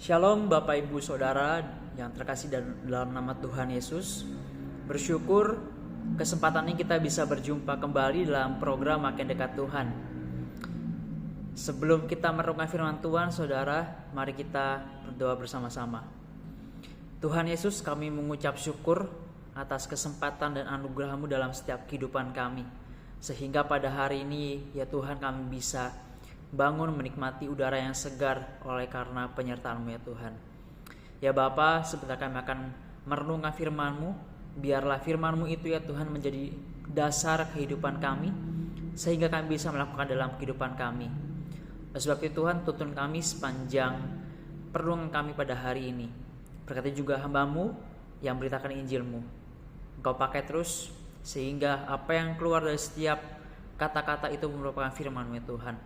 Shalom Bapak Ibu Saudara yang terkasih dalam nama Tuhan Yesus. Bersyukur kesempatan ini kita bisa berjumpa kembali dalam program Makin Dekat Tuhan. Sebelum kita merenungkan firman Tuhan, Saudara, mari kita berdoa bersama-sama. Tuhan Yesus, kami mengucap syukur atas kesempatan dan anugerah-Mu dalam setiap kehidupan kami. Sehingga pada hari ini, ya Tuhan, kami bisa bangun menikmati udara yang segar oleh karena penyertaan-Mu ya Tuhan. Ya Bapa, sebentar kami akan merenungkan firman-Mu. Biarlah firman-Mu itu ya Tuhan menjadi dasar kehidupan kami, sehingga kami bisa melakukan dalam kehidupan kami. Sebab itu Tuhan, tuntun kami sepanjang perenungan kami pada hari ini. Berkati juga hamba-Mu yang beritakan Injil-Mu. Engkau pakai terus sehingga apa yang keluar dari setiap kata-kata itu merupakan firman-Mu ya Tuhan.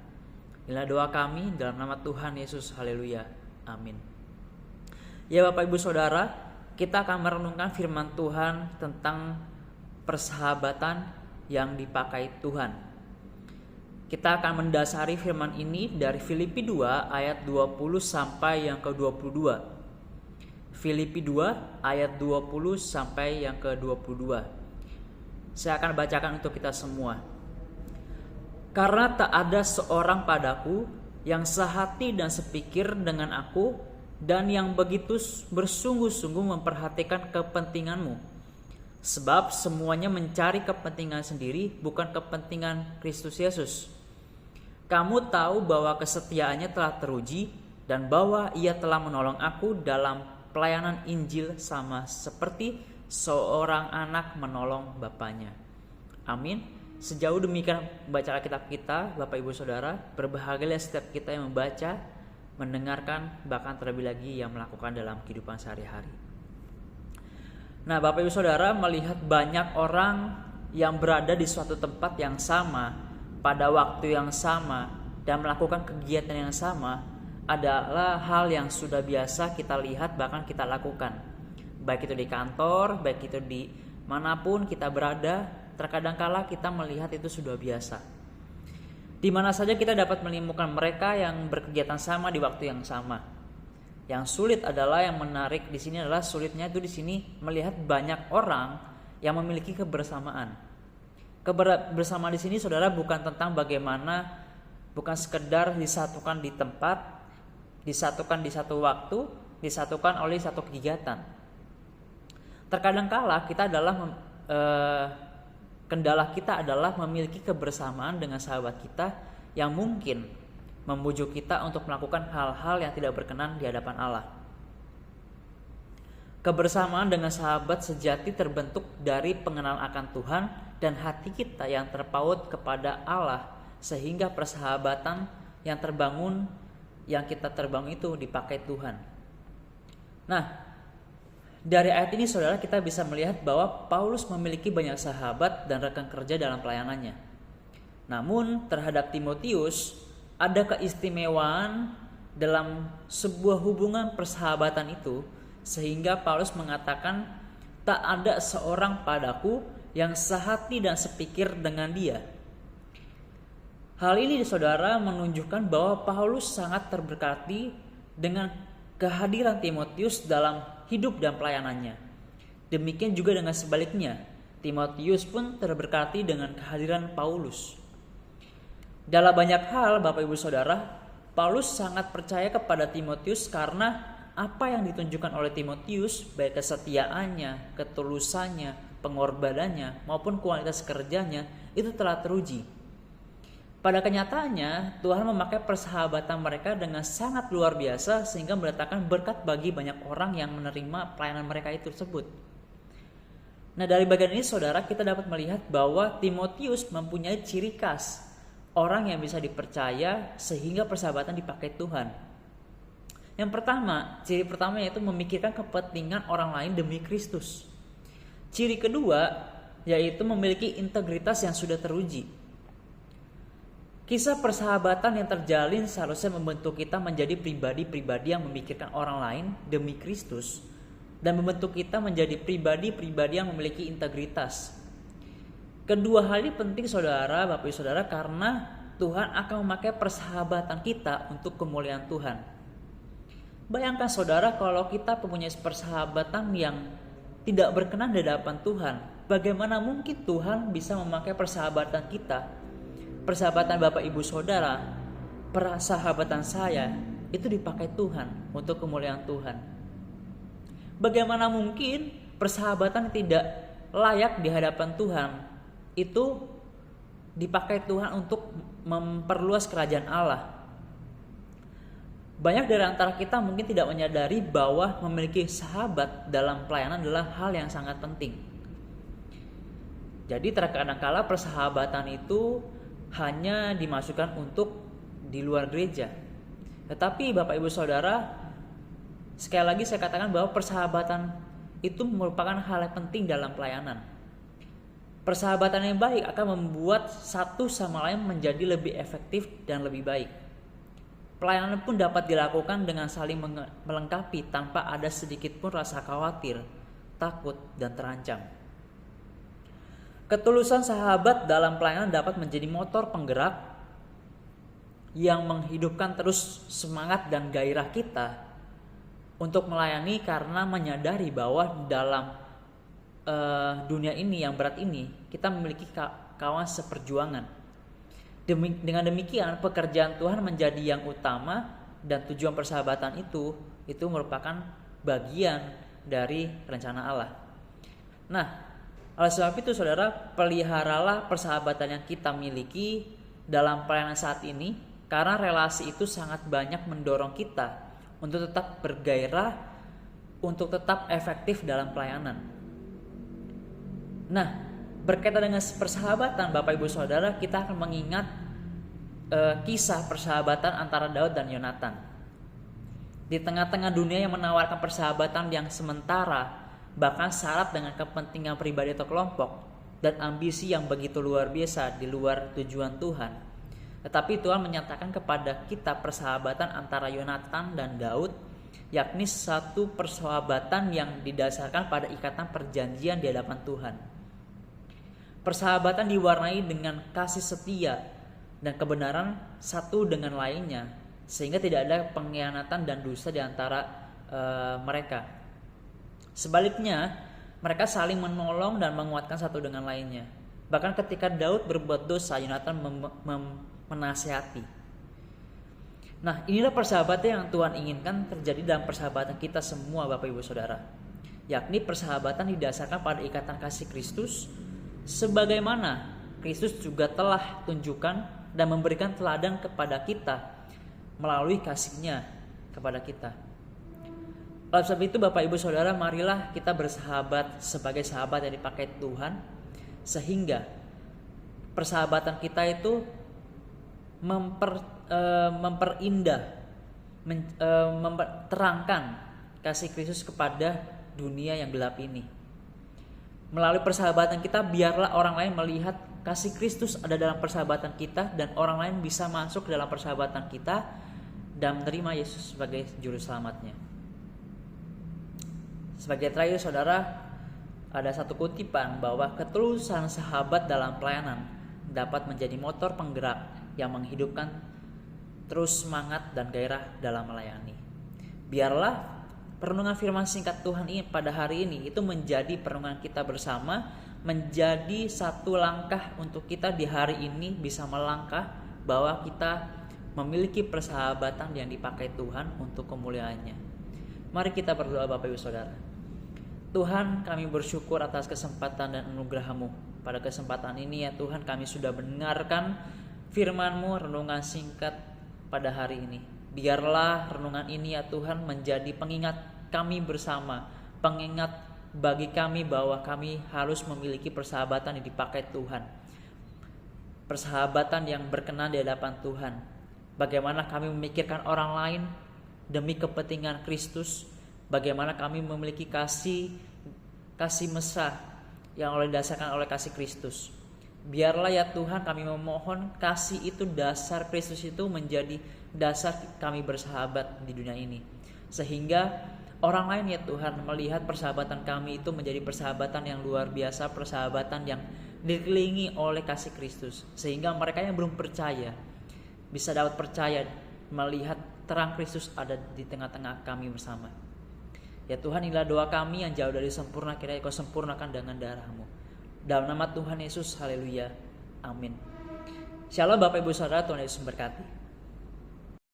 Inilah doa kami dalam nama Tuhan Yesus. Haleluya. Amin. Ya Bapak Ibu Saudara, kita akan merenungkan firman Tuhan tentang persahabatan yang dipakai Tuhan. Kita akan mendasari firman ini dari Filipi 2 ayat 20 sampai yang ke-22. Filipi 2 ayat 20 sampai yang ke-22. Saya akan bacakan untuk kita semua. Karena tak ada seorang padaku yang sehati dan sepikir dengan aku dan yang begitu bersungguh-sungguh memperhatikan kepentinganmu. Sebab semuanya mencari kepentingan sendiri, bukan kepentingan Kristus Yesus. Kamu tahu bahwa kesetiaannya telah teruji dan bahwa ia telah menolong aku dalam pelayanan Injil sama seperti seorang anak menolong bapaknya. Amin. Sejauh demikian membaca Alkitab kita, Bapak Ibu Saudara, berbahagialah setiap kita yang membaca, mendengarkan, bahkan terlebih lagi yang melakukan dalam kehidupan sehari-hari. Nah, Bapak Ibu Saudara, melihat banyak orang yang berada di suatu tempat yang sama, pada waktu yang sama, dan melakukan kegiatan yang sama, adalah hal yang sudah biasa kita lihat, bahkan kita lakukan. Baik itu di kantor, baik itu di manapun kita berada, terkadang kala kita melihat itu sudah biasa. Di mana saja kita dapat menemukan mereka yang berkegiatan sama di waktu yang sama. Yang sulit adalah, yang menarik di sini adalah sulitnya itu di sini melihat banyak orang yang memiliki kebersamaan. Kebersamaan di sini Saudara bukan tentang bagaimana, bukan sekedar disatukan di tempat, disatukan di satu waktu, disatukan oleh satu kegiatan. Terkadang kala kita adalah kendala kita adalah memiliki kebersamaan dengan sahabat kita yang mungkin membujuk kita untuk melakukan hal-hal yang tidak berkenan di hadapan Allah. Kebersamaan dengan sahabat sejati terbentuk dari pengenalan akan Tuhan dan hati kita yang terpaut kepada Allah, sehingga persahabatan yang kita terbangun itu dipakai Tuhan. Nah, dari ayat ini Saudara kita bisa melihat bahwa Paulus memiliki banyak sahabat dan rekan kerja dalam pelayanannya. Namun terhadap Timotius ada keistimewaan dalam sebuah hubungan persahabatan itu, sehingga Paulus mengatakan, tak ada seorang padaku yang sehati dan sepikir dengan dia. Hal ini Saudara menunjukkan bahwa Paulus sangat terberkati dengan kehadiran Timotius dalam hidup dan pelayanannya. Demikian juga dengan sebaliknya, Timotius pun terberkati dengan kehadiran Paulus. Dalam banyak hal Bapak Ibu Saudara, Paulus sangat percaya kepada Timotius karena apa yang ditunjukkan oleh Timotius, baik kesetiaannya, ketulusannya, pengorbanannya maupun kualitas kerjanya, itu telah teruji. Pada kenyataannya, Tuhan memakai persahabatan mereka dengan sangat luar biasa sehingga mendatangkan berkat bagi banyak orang yang menerima pelayanan mereka itu tersebut. Nah, dari bagian ini Saudara kita dapat melihat bahwa Timotius mempunyai ciri khas orang yang bisa dipercaya sehingga persahabatan dipakai Tuhan. Yang pertama, ciri pertama yaitu memikirkan kepentingan orang lain demi Kristus. Ciri kedua yaitu memiliki integritas yang sudah teruji. Kisah persahabatan yang terjalin seharusnya membentuk kita menjadi pribadi-pribadi yang memikirkan orang lain demi Kristus dan membentuk kita menjadi pribadi-pribadi yang memiliki integritas. Kedua hal ini penting Saudara, Bapak Ibu Saudara, karena Tuhan akan memakai persahabatan kita untuk kemuliaan Tuhan. Bayangkan saudara, kalau kita mempunyai persahabatan yang tidak berkenan di hadapan Tuhan, bagaimana mungkin Tuhan bisa memakai persahabatan kita, persahabatan Bapak Ibu Saudara, persahabatan saya, itu dipakai Tuhan untuk kemuliaan Tuhan. Bagaimana mungkin persahabatan tidak layak di hadapan Tuhan itu dipakai Tuhan untuk memperluas kerajaan Allah. Banyak dari antara kita mungkin tidak menyadari bahwa memiliki sahabat dalam pelayanan adalah hal yang sangat penting. Jadi terkadang kala persahabatan itu hanya dimasukkan untuk di luar gereja. Tetapi Bapak Ibu Saudara, sekali lagi saya katakan bahwa persahabatan itu merupakan hal yang penting dalam pelayanan. Persahabatan yang baik akan membuat satu sama lain menjadi lebih efektif dan lebih baik. Pelayanan pun dapat dilakukan dengan saling melengkapi tanpa ada sedikit pun rasa khawatir, takut, dan terancam. Ketulusan sahabat dalam pelayanan dapat menjadi motor penggerak yang menghidupkan terus semangat dan gairah kita untuk melayani, karena menyadari bahwa dalam dunia ini yang berat ini kita memiliki kawan seperjuangan. Dengan demikian pekerjaan Tuhan menjadi yang utama, dan tujuan persahabatan itu merupakan bagian dari rencana Allah. Nah, oleh sebab itu saudara, peliharalah persahabatan yang kita miliki dalam pelayanan saat ini, karena relasi itu sangat banyak mendorong kita untuk tetap bergairah, untuk tetap efektif dalam pelayanan. Nah, berkaitan dengan persahabatan Bapak Ibu Saudara, kita akan mengingat kisah persahabatan antara Daud dan Yonatan. Di tengah-tengah dunia yang menawarkan persahabatan yang sementara, bahkan syarat dengan kepentingan pribadi atau kelompok, dan ambisi yang begitu luar biasa di luar tujuan Tuhan, tetapi Tuhan menyatakan kepada kita persahabatan antara Yonatan dan Daud, yakni satu persahabatan yang didasarkan pada ikatan perjanjian di hadapan Tuhan. Persahabatan diwarnai dengan kasih setia dan kebenaran satu dengan lainnya, sehingga tidak ada pengkhianatan dan dusta di antara mereka. Sebaliknya, mereka saling menolong dan menguatkan satu dengan lainnya. Bahkan ketika Daud berbuat dosa, Yonatan menasihati. Nah, inilah persahabatan yang Tuhan inginkan terjadi dalam persahabatan kita semua Bapak Ibu Saudara, yakni persahabatan didasarkan pada ikatan kasih Kristus, sebagaimana Kristus juga telah tunjukkan dan memberikan teladan kepada kita melalui kasih-Nya kepada kita. Oleh sebab itu Bapak Ibu Saudara, marilah kita bersahabat sebagai sahabat yang dipakai Tuhan, sehingga persahabatan kita itu memperindah, terangkan kasih Kristus kepada dunia yang gelap ini. Melalui persahabatan kita, biarlah orang lain melihat kasih Kristus ada dalam persahabatan kita, dan orang lain bisa masuk dalam persahabatan kita dan menerima Yesus sebagai juru selamatnya. Sebagai terakhir saudara, ada satu kutipan bahwa ketulusan sahabat dalam pelayanan dapat menjadi motor penggerak yang menghidupkan terus semangat dan gairah dalam melayani. Biarlah perenungan firman singkat Tuhan ini pada hari ini itu menjadi perenungan kita bersama, menjadi satu langkah untuk kita di hari ini bisa melangkah bahwa kita memiliki persahabatan yang dipakai Tuhan untuk kemuliaannya. Mari kita berdoa Bapak Ibu Saudara. Tuhan, kami bersyukur atas kesempatan dan anugerah-Mu. Pada kesempatan ini ya Tuhan, kami sudah mendengarkan firman-Mu, renungan singkat pada hari ini. Biarlah renungan ini ya Tuhan menjadi pengingat kami bersama, pengingat bagi kami bahwa kami harus memiliki persahabatan yang dipakai Tuhan, persahabatan yang berkenan di hadapan Tuhan. Bagaimana kami memikirkan orang lain demi kepentingan Kristus, bagaimana kami memiliki kasih mesra yang didasarkan oleh kasih Kristus. Biarlah ya Tuhan, kami memohon kasih itu, dasar Kristus itu menjadi dasar kami bersahabat di dunia ini, sehingga orang lain ya Tuhan melihat persahabatan kami itu menjadi persahabatan yang luar biasa, persahabatan yang dikelilingi oleh kasih Kristus, sehingga mereka yang belum percaya bisa dapat percaya melihat terang Kristus ada di tengah-tengah kami bersama. Ya Tuhan, inilah doa kami yang jauh dari sempurna, kiranya Kau sempurnakan dengan darah-Mu. Dalam nama Tuhan Yesus, haleluya, amin. Shalom Bapak Ibu Saudara, Tuhan Yesus memberkati.